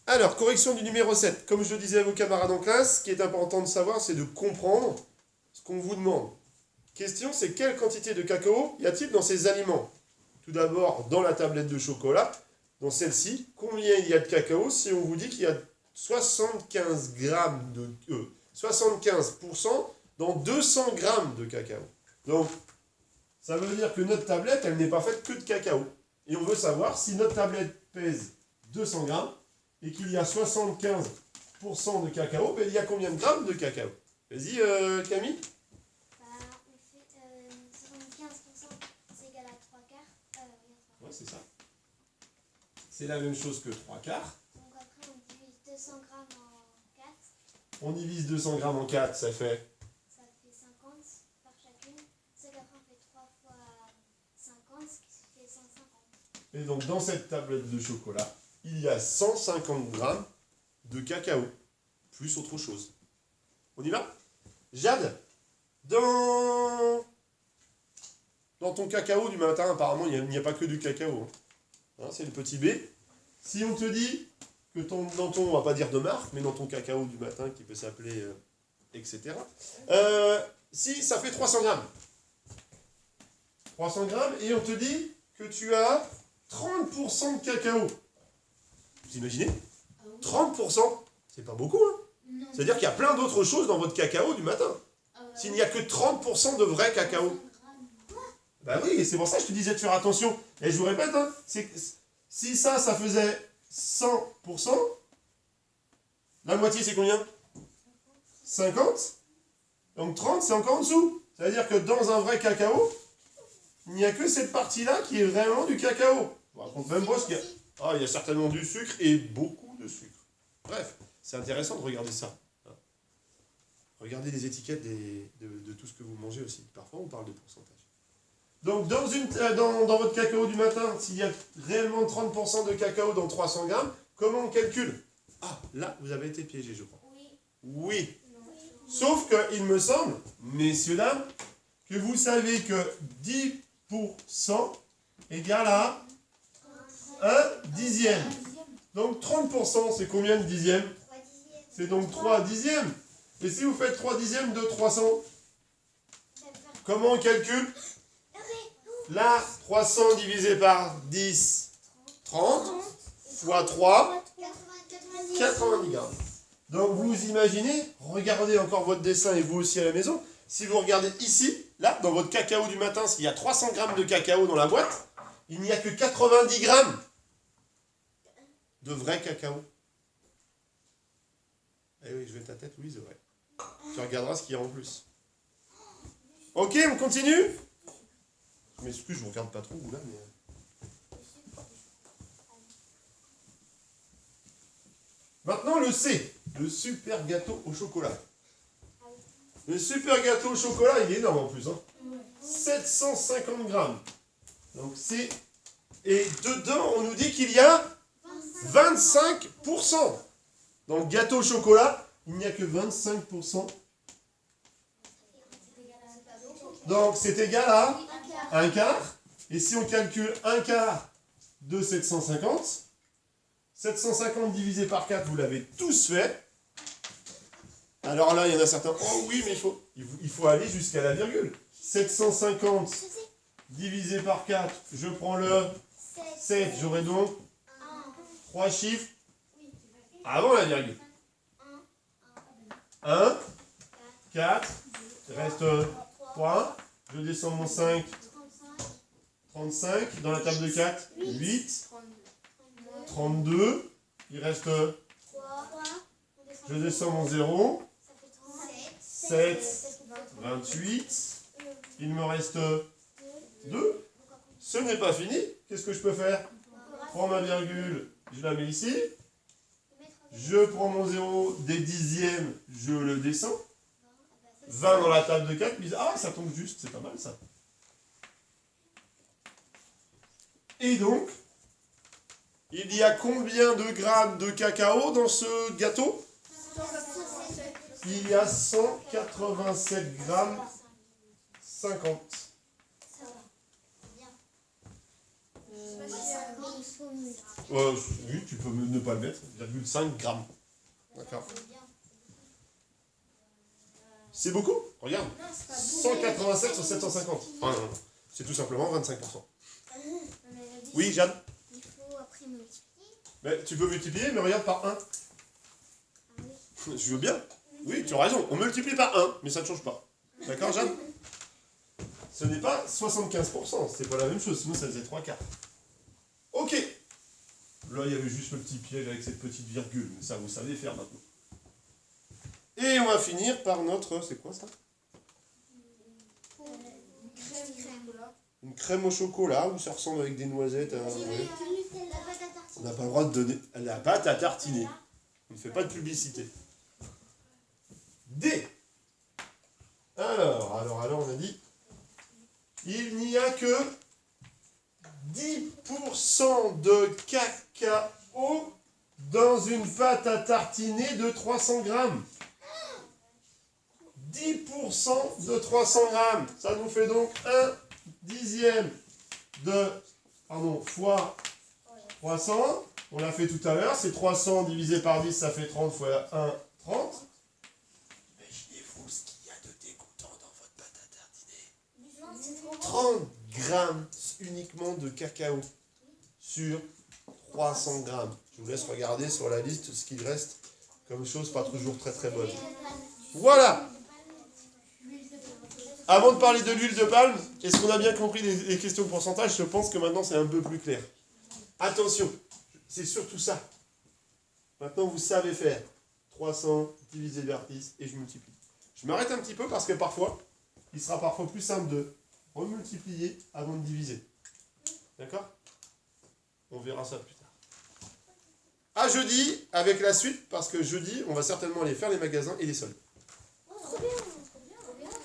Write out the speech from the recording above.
Alors, correction du numéro 7. Comme je le disais à vos camarades en classe, ce qui est important de savoir, c'est de comprendre ce qu'on vous demande. Question, c'est quelle quantité de cacao y a-t-il dans ces aliments? Tout d'abord, dans la tablette de chocolat, dans celle-ci, combien il y a de cacao si on vous dit qu'il y a 75 grammes de... 75% dans 200 grammes de cacao. Donc, ça veut dire que notre tablette, elle n'est pas faite que de cacao. Et on veut savoir si notre tablette pèse 200 grammes et qu'il y a 75% de cacao, ben il y a combien de grammes de cacao? Vas-y, Camille. On fait 75%, c'est égal à 3 quarts. Ouais, c'est ça. C'est la même chose que 3 quarts. Donc après, on divise 200 grammes en 4. On divise 200 grammes en 4, ça fait... Ça fait 50 par chacune. C'est qu'après, on fait 3 fois 50, ce qui fait 150. Et donc, dans cette tablette de chocolat, il y a 150 grammes de cacao, plus autre chose. On y va? Jade, dans ton cacao du matin, apparemment, il n'y a pas que du cacao. Hein, c'est le petit B. Si on te dit que dans ton, on va pas dire de marque, mais dans ton cacao du matin, qui peut s'appeler, etc. Si, ça fait 300 grammes. 300 grammes, et on te dit que tu as 30% de cacao. Vous imaginez? 30%, c'est pas beaucoup, hein? C'est-à-dire qu'il y a plein d'autres choses dans votre cacao du matin. S'il n'y a que 30% de vrai cacao. Bah oui, c'est pour ça que je te disais de faire attention. Et je vous répète, hein, si ça faisait 100%, la moitié c'est combien? 50. Donc 30, c'est encore en dessous. C'est-à-dire que dans un vrai cacao, il n'y a que cette partie-là qui est vraiment du cacao. Je vous raconte même pas ce qu'il y a. Ah, il y a certainement du sucre et beaucoup de sucre. Bref, c'est intéressant de regarder ça. Regardez les étiquettes de tout ce que vous mangez aussi. Parfois, on parle de pourcentage. Donc, dans votre cacao du matin, s'il y a réellement 30% de cacao dans 300 grammes, comment on calcule? Ah, là, vous avez été piégé, je crois. Oui. Sauf qu'il me semble, messieurs, dames, que vous savez que 10% égale à 1 dixième. Donc 30%, c'est combien de dixièmes? C'est donc 3 dixièmes. Et si vous faites 3 dixièmes de 300, comment on calcule? Là, 300 divisé par 10, 30, fois 3, 90 grammes. Donc vous imaginez, regardez encore votre dessin et vous aussi à la maison, si vous regardez ici, là, dans votre cacao du matin, s'il y a 300 grammes de cacao dans la boîte, il n'y a que 90 grammes de vrai cacao. Eh oui, je vais ta tête, Louise, ouais. Tu regarderas ce qu'il y a en plus. Ok, on continue? Je m'excuse, je ne vous regarde pas trop, vous là, mais... Maintenant, le C, le super gâteau au chocolat. Le super gâteau au chocolat, il est énorme en plus. Hein. 750 grammes. Donc c'est... Et dedans, on nous dit qu'il y a 25%. Dans le gâteau au chocolat, il n'y a que 25%. Donc c'est égal à un quart. Et si on calcule un quart de 750, 750 divisé par 4, vous l'avez tous fait. Alors là, il y en a certains, oh oui, mais il faut aller jusqu'à la virgule. 750 divisé par 4, je prends le 7, j'aurai donc 3 chiffres avant la virgule. 1, 4, il reste 3, je descends mon 5, 35, dans la table de 4, 8, 32, il reste, je descends mon 0, 7, 28, il me reste 2. Ce n'est pas fini. Qu'est-ce que je peux faire? Je prends ma virgule, je la mets ici. Je prends mon 0 des dixièmes, je le descends. 20 dans la table de 4. Ah, ça tombe juste, c'est pas mal ça. Et donc, il y a combien de grammes de cacao dans ce gâteau? Il y a 187 grammes 50. Oui, tu peux ne pas le mettre. 0,5 grammes. D'accord. C'est beaucoup? Regarde. 187 sur 750. C'est tout simplement 25%. Oui, Jeanne? Il faut après multiplier. Mais tu peux multiplier, mais regarde par 1. Ah oui. Je veux bien. Oui, tu as raison. On multiplie par 1, mais ça ne change pas. D'accord, Jeanne? Ce n'est pas 75%. C'est pas la même chose. Sinon, ça faisait 3 quarts. Ok. Là, il y avait juste le petit piège avec cette petite virgule. Mais ça, vous savez faire maintenant. Et on va finir par notre... C'est quoi ça? Une crème au chocolat, où ça ressemble avec des noisettes. Ouais. On n'a pas le droit de donner la pâte à tartiner. On ne fait pas de publicité. D. Alors, on a dit... Il n'y a que 10% de cacao dans une pâte à tartiner de 300 grammes. 10% de 300 grammes. Ça nous fait donc 1 dixième de... fois 300. On l'a fait tout à l'heure. C'est 300 divisé par 10, ça fait 30 fois 1, 30. Imaginez-vous ce qu'il y a de dégoûtant dans votre pâte à tartiner. 30 grammes uniquement de cacao sur 300 grammes. Je vous laisse regarder sur la liste ce qu'il reste comme chose pas toujours très très bonne. Voilà. Avant de parler de l'huile de palme, est-ce qu'on a bien compris les questions de pourcentage? Je pense que maintenant c'est un peu plus clair. Attention, c'est surtout ça. Maintenant vous savez faire 300 divisé par 10 et je multiplie. Je m'arrête un petit peu parce que parfois, il sera parfois plus simple de remultiplier avant de diviser. D'accord? On verra ça plus tard. À jeudi avec la suite, parce que jeudi, on va certainement aller faire les magasins et les soldes.